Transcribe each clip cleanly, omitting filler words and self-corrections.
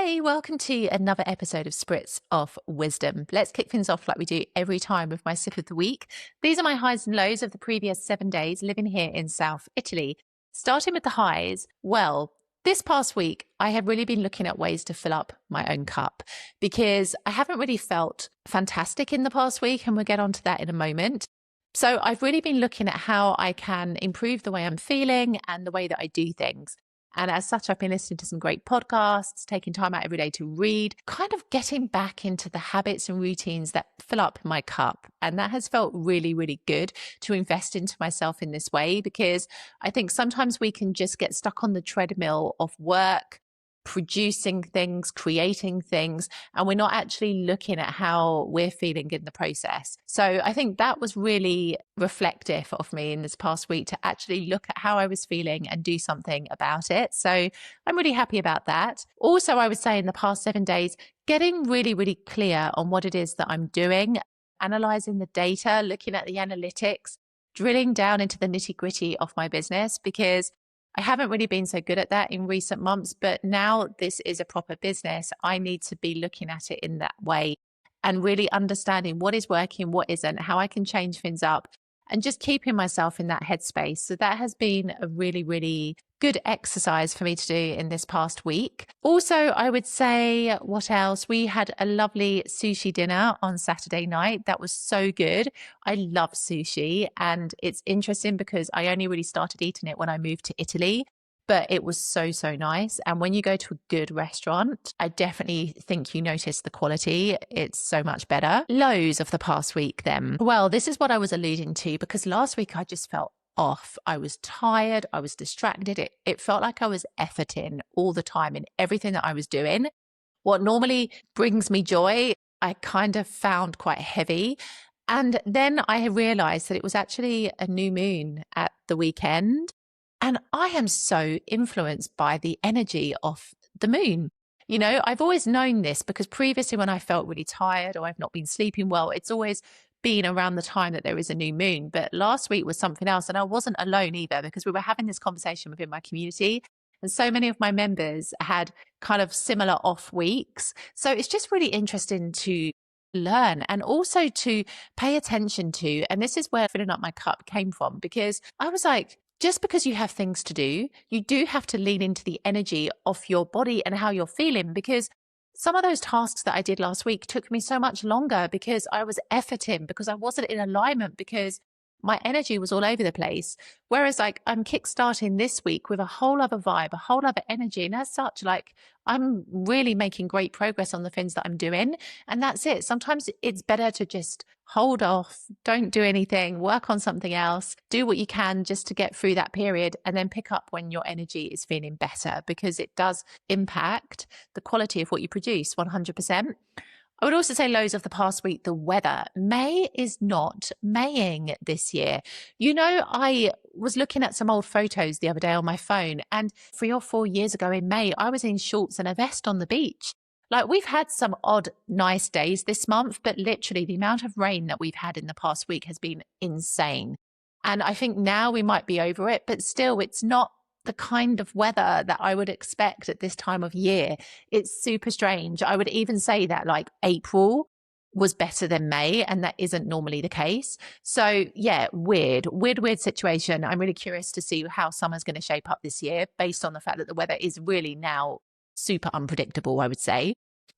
Hey, welcome to another episode of Spritz of Wisdom. Let's kick things off like we do every time with my sip of the week. These are my highs and lows of the previous 7 days living here in South Italy. Starting with the highs, well, this past week, I have really been looking at ways to fill up my own cup because I haven't really felt fantastic in the past week, and we'll get onto that in a moment. So I've really been looking at how I can improve the way I'm feeling and the way that I do things. And as such, I've been listening to some great podcasts, taking time out every day to read, kind of getting back into the habits and routines that fill up my cup. And that has felt really, really good to invest into myself in this way, because I think sometimes we can just get stuck on the treadmill of work, producing things, creating things, and we're not actually looking at how we're feeling in the process. So I think that was really reflective of me in this past week to actually look at how I was feeling and do something about it. So I'm really happy about that. Also, I would say in the past 7 days, getting really, really clear on what it is that I'm doing, analyzing the data, looking at the analytics, drilling down into the nitty-gritty of my business, because I haven't really been so good at that in recent months, but now this is a proper business. I need to be looking at it in that way and really understanding what is working, what isn't, how I can change things up, and just keeping myself in that headspace. So that has been a really, really good exercise for me to do in this past week. Also, I would say, what else? We had a lovely sushi dinner on Saturday night. That was so good. I love sushi, and it's interesting because I only really started eating it when I moved to Italy. But it was so, so nice. And when you go to a good restaurant, I definitely think you notice the quality. It's so much better. Lows of the past week then. Well, this is what I was alluding to, because last week I just felt off. I was tired. I was distracted. It felt like I was efforting all the time in everything that I was doing. What normally brings me joy, I kind of found quite heavy. And then I realized that it was actually a new moon at the weekend. And I am so influenced by the energy of the moon. You know, I've always known this because previously when I felt really tired or I've not been sleeping well, it's always been around the time that there is a new moon. But last week was something else. And I wasn't alone either, because we were having this conversation within my community. And so many of my members had kind of similar off weeks. So it's just really interesting to learn and also to pay attention to. And this is where filling up my cup came from, because I was like, just because you have things to do, you do have to lean into the energy of your body and how you're feeling, because some of those tasks that I did last week took me so much longer because I was efforting, because I wasn't in alignment, because my energy was all over the place. Whereas like I'm kickstarting this week with a whole other vibe, a whole other energy. And as such, like I'm really making great progress on the things that I'm doing. And that's it. Sometimes it's better to just hold off, don't do anything, work on something else, do what you can just to get through that period, and then pick up when your energy is feeling better, because it does impact the quality of what you produce 100%. I would also say lows of the past week, the weather. May is not Maying this year. You know, I was looking at some old photos the other day on my phone, and 3 or 4 years ago in May, I was in shorts and a vest on the beach. Like, we've had some odd, nice days this month, but literally the amount of rain that we've had in the past week has been insane. And I think now we might be over it, but still it's not the kind of weather that I would expect at this time of year. It's super strange. I would even say that like April was better than May, and that isn't normally the case. So yeah, weird situation. I'm really curious to see how summer's going to shape up this year, based on the fact that the weather is really now super unpredictable, I would say.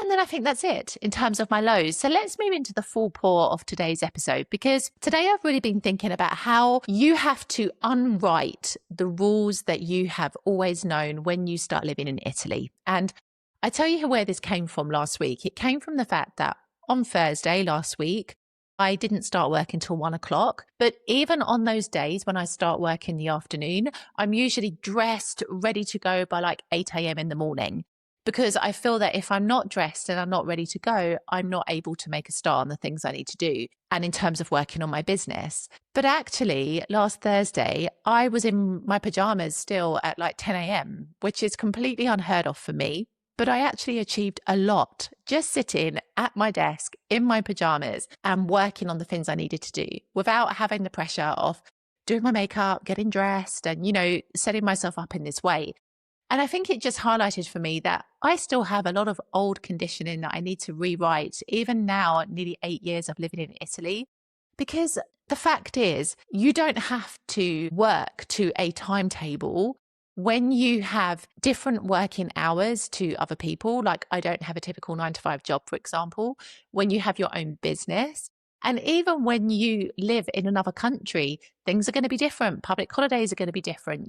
And then I think that's it in terms of my lows. So let's move into the full pour of today's episode, because today I've really been thinking about how you have to unwrite the rules that you have always known when you start living in Italy. And I tell you where this came from last week. It came from the fact that on Thursday last week, I didn't start work until 1 o'clock. But even on those days when I start work in the afternoon, I'm usually dressed, ready to go by like 8 a.m. in the morning. Because I feel that if I'm not dressed and I'm not ready to go, I'm not able to make a start on the things I need to do, and in terms of working on my business. But actually, last Thursday, I was in my pajamas still at like 10 a.m., which is completely unheard of for me. But I actually achieved a lot just sitting at my desk in my pajamas and working on the things I needed to do without having the pressure of doing my makeup, getting dressed, and, you know, setting myself up in this way. And I think it just highlighted for me that I still have a lot of old conditioning that I need to rewrite, even now, nearly 8 years of living in Italy. Because the fact is, you don't have to work to a timetable when you have different working hours to other people. Like, I don't have a typical 9 to 5 job, for example, when you have your own business. And even when you live in another country, things are going to be different. Public holidays are going to be different.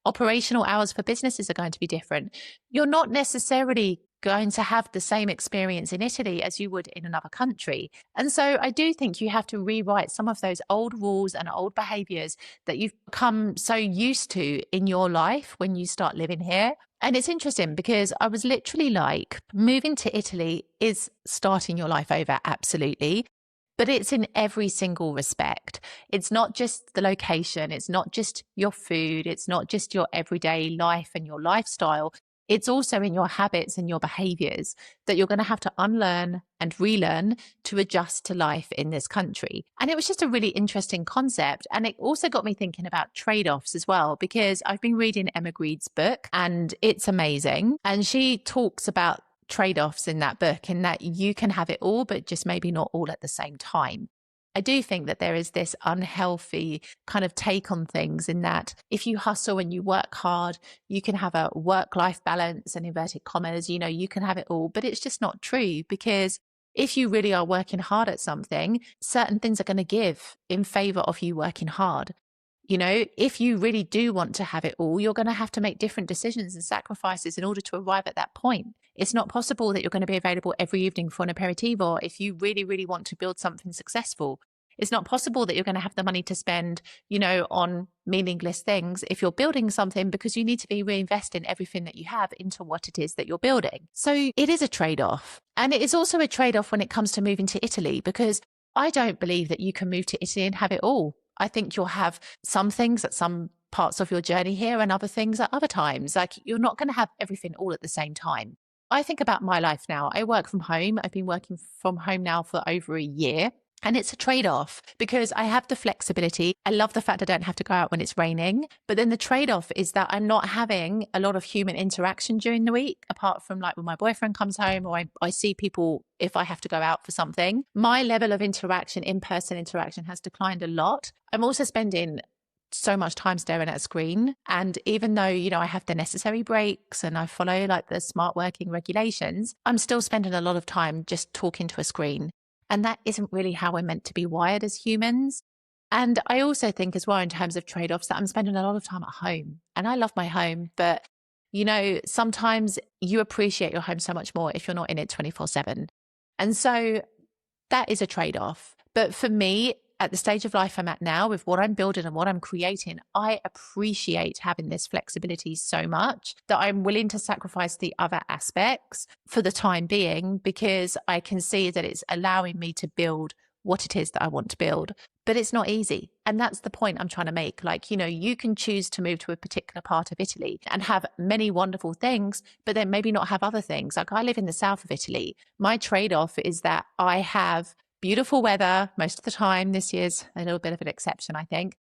Operational hours for businesses are going to be different. You're not necessarily going to have the same experience in Italy as you would in another country. And so I do think you have to rewrite some of those old rules and old behaviors that you've become so used to in your life when you start living here. And it's interesting because I was literally like, moving to Italy is starting your life over, absolutely. But it's in every single respect. It's not just the location. It's not just your food. It's not just your everyday life and your lifestyle. It's also in your habits and your behaviors that you're going to have to unlearn and relearn to adjust to life in this country. And it was just a really interesting concept. And it also got me thinking about trade-offs as well, because I've been reading Emma Greed's book and it's amazing. And she talks about trade-offs in that book, in that you can have it all, but just maybe not all at the same time. I do think that there is this unhealthy kind of take on things, in that if you hustle and you work hard, you can have a work-life balance, and inverted commas, you can have it all, but it's just not true. Because if you really are working hard at something, certain things are going to give in favor of you working hard. If you really do want to have it all, you're going to have to make different decisions and sacrifices in order to arrive at that point. It's not possible that you're going to be available every evening for an aperitivo if you really, really want to build something successful. It's not possible that you're going to have the money to spend, on meaningless things if you're building something, because you need to be reinvesting everything that you have into what it is that you're building. So it is a trade-off. And it is also a trade-off when it comes to moving to Italy, because I don't believe that you can move to Italy and have it all. I think you'll have some things at some parts of your journey here and other things at other times. Like, you're not going to have everything all at the same time. I think about my life now. I work from home. I've been working from home now for over a year. And it's a trade-off because I have the flexibility. I love the fact I don't have to go out when it's raining. But then the trade-off is that I'm not having a lot of human interaction during the week, apart from like when my boyfriend comes home, or I see people if I have to go out for something. My level of interaction, in-person interaction, has declined a lot. I'm also spending so much time staring at a screen. And even though, I have the necessary breaks and I follow like the smart working regulations, I'm still spending a lot of time just talking to a screen. And that isn't really how we're meant to be wired as humans. And I also think as well, in terms of trade-offs, that I'm spending a lot of time at home. And I love my home, but sometimes you appreciate your home so much more if you're not in it 24/7. And so that is a trade-off. But for me, at the stage of life I'm at now, with what I'm building and what I'm creating, I appreciate having this flexibility so much that I'm willing to sacrifice the other aspects for the time being, because I can see that it's allowing me to build what it is that I want to build. But it's not easy. And that's the point I'm trying to make. Like, you can choose to move to a particular part of Italy and have many wonderful things, but then maybe not have other things. Like, I live in the south of Italy. My trade-off is that I have beautiful weather most of the time. This year's a little bit of an exception, I think.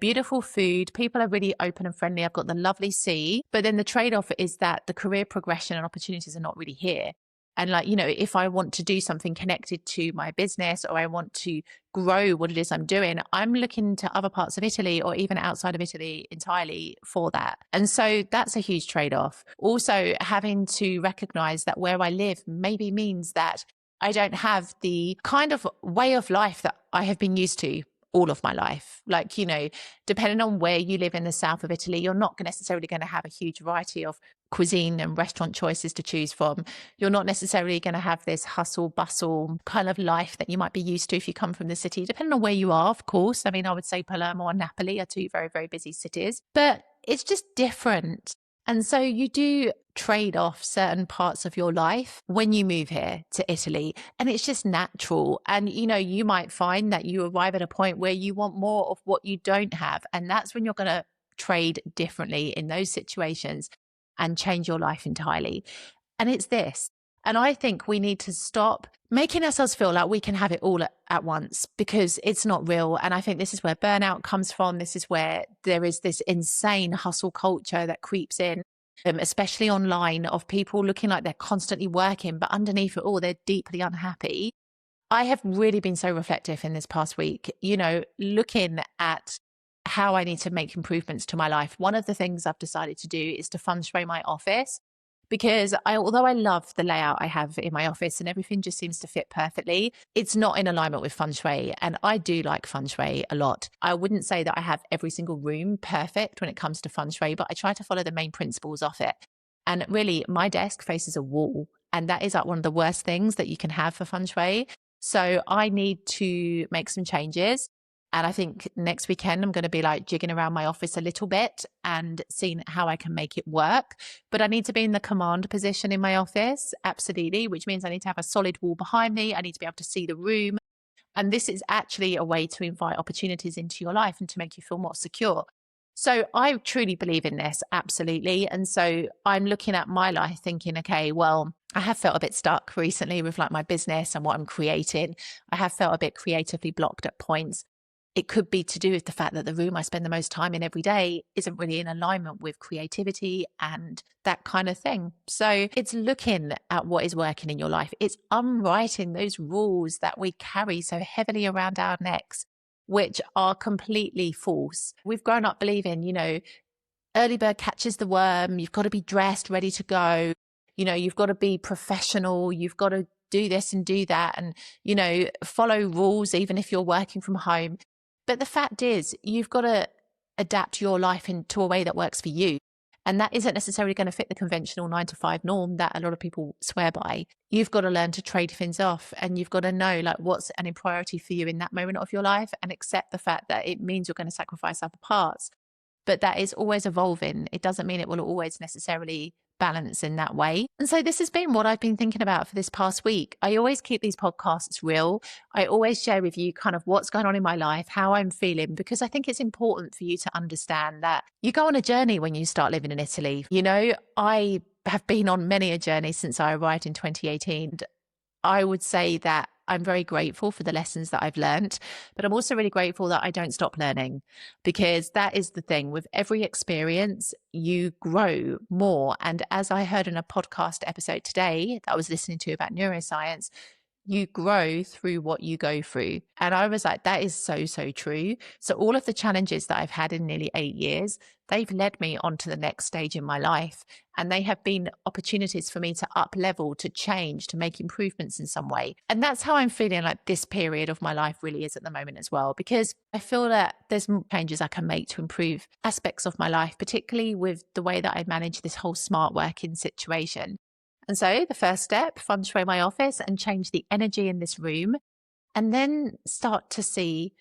Beautiful food. People are really open and friendly. I've got the lovely sea. But then the trade-off is that the career progression and opportunities are not really here. And if I want to do something connected to my business, or I want to grow what it is I'm doing, I'm looking to other parts of Italy or even outside of Italy entirely for that. And so that's a huge trade-off. Also, having to recognize that where I live maybe means that I don't have the kind of way of life that I have been used to all of my life. Like, depending on where you live in the south of Italy, you're not necessarily going to have a huge variety of cuisine and restaurant choices to choose from. You're not necessarily going to have this hustle bustle kind of life that you might be used to if you come from the city, depending on where you are, of course. I mean, I would say Palermo and Napoli are two very, very busy cities, but it's just different. And so you do trade off certain parts of your life when you move here to Italy, and it's just natural. And, you might find that you arrive at a point where you want more of what you don't have. And that's when you're going to trade differently in those situations and change your life entirely. And it's this. And I think we need to stop making ourselves feel like we can have it all at once, because it's not real. And I think this is where burnout comes from. This is where there is this insane hustle culture that creeps in. especially online, of people looking like they're constantly working, but underneath it all, they're deeply unhappy. I have really been so reflective in this past week, looking at how I need to make improvements to my life. One of the things I've decided to do is to feng shui my office, because although I love the layout I have in my office and everything just seems to fit perfectly, it's not in alignment with feng shui. And I do like feng shui a lot. I wouldn't say that I have every single room perfect when it comes to feng shui, but I try to follow the main principles of it. And really, my desk faces a wall, and that is like one of the worst things that you can have for feng shui. So I need to make some changes. And I think next weekend, I'm going to be like jigging around my office a little bit and seeing how I can make it work. But I need to be in the command position in my office, absolutely, which means I need to have a solid wall behind me. I need to be able to see the room. And this is actually a way to invite opportunities into your life and to make you feel more secure. So I truly believe in this, absolutely. And so I'm looking at my life thinking, okay, well, I have felt a bit stuck recently with like my business and what I'm creating. I have felt a bit creatively blocked at points. It could be to do with the fact that the room I spend the most time in every day isn't really in alignment with creativity and that kind of thing. So it's looking at what is working in your life. It's unwriting those rules that we carry so heavily around our necks, which are completely false. We've grown up believing, early bird catches the worm. You've got to be dressed, ready to go. You've got to be professional. You've got to do this and do that and, follow rules, even if you're working from home. But the fact is, you've got to adapt your life into a way that works for you. And that isn't necessarily going to fit the conventional 9 to 5 norm that a lot of people swear by. You've got to learn to trade things off, and you've got to know like what's a priority for you in that moment of your life, and accept the fact that it means you're going to sacrifice other parts. But that is always evolving. It doesn't mean it will always necessarily balance in that way. And so this has been what I've been thinking about for this past week. I always keep these podcasts real. I always share with you kind of what's going on in my life, how I'm feeling, because I think it's important for you to understand that you go on a journey when you start living in Italy. I have been on many a journey since I arrived in 2018. I would say that I'm very grateful for the lessons that I've learned, but I'm also really grateful that I don't stop learning, because that is the thing. With every experience, you grow more. And as I heard in a podcast episode today that I was listening to about neuroscience, you grow through what you go through. And I was like, that is so, so true. So all of the challenges that I've had in nearly 8 years, they've led me on to the next stage in my life. And they have been opportunities for me to up level, to change, to make improvements in some way. And that's how I'm feeling like this period of my life really is at the moment as well, because I feel that there's changes I can make to improve aspects of my life, particularly with the way that I manage this whole smart working situation. And so the first step, feng shui my office and change the energy in this room, and then start to see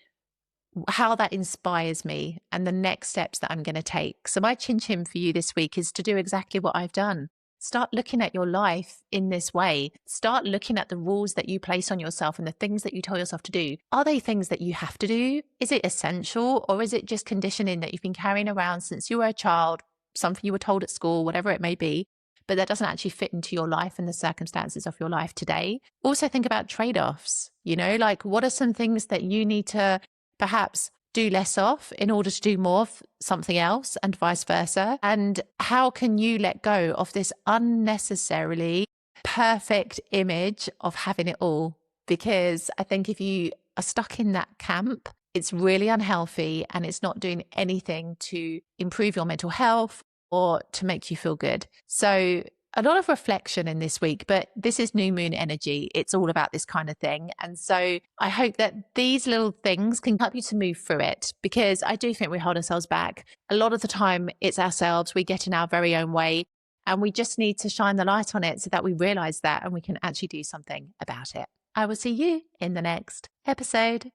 how that inspires me and the next steps that I'm going to take. So my chin chin for you this week is to do exactly what I've done. Start looking at your life in this way. Start looking at the rules that you place on yourself and the things that you tell yourself to do. Are they things that you have to do? Is it essential, or is it just conditioning that you've been carrying around since you were a child, something you were told at school, whatever it may be, but that doesn't actually fit into your life and the circumstances of your life today? Also think about trade-offs, like what are some things that you need to perhaps do less of in order to do more of something else, and vice versa? And how can you let go of this unnecessarily perfect image of having it all? Because I think if you are stuck in that camp, it's really unhealthy and it's not doing anything to improve your mental health or to make you feel good. So a lot of reflection in this week, but this is new moon energy. It's all about this kind of thing. And so I hope that these little things can help you to move through it, because I do think we hold ourselves back. A lot of the time it's ourselves. We get in our very own way, and we just need to shine the light on it so that we realize that and we can actually do something about it. I will see you in the next episode.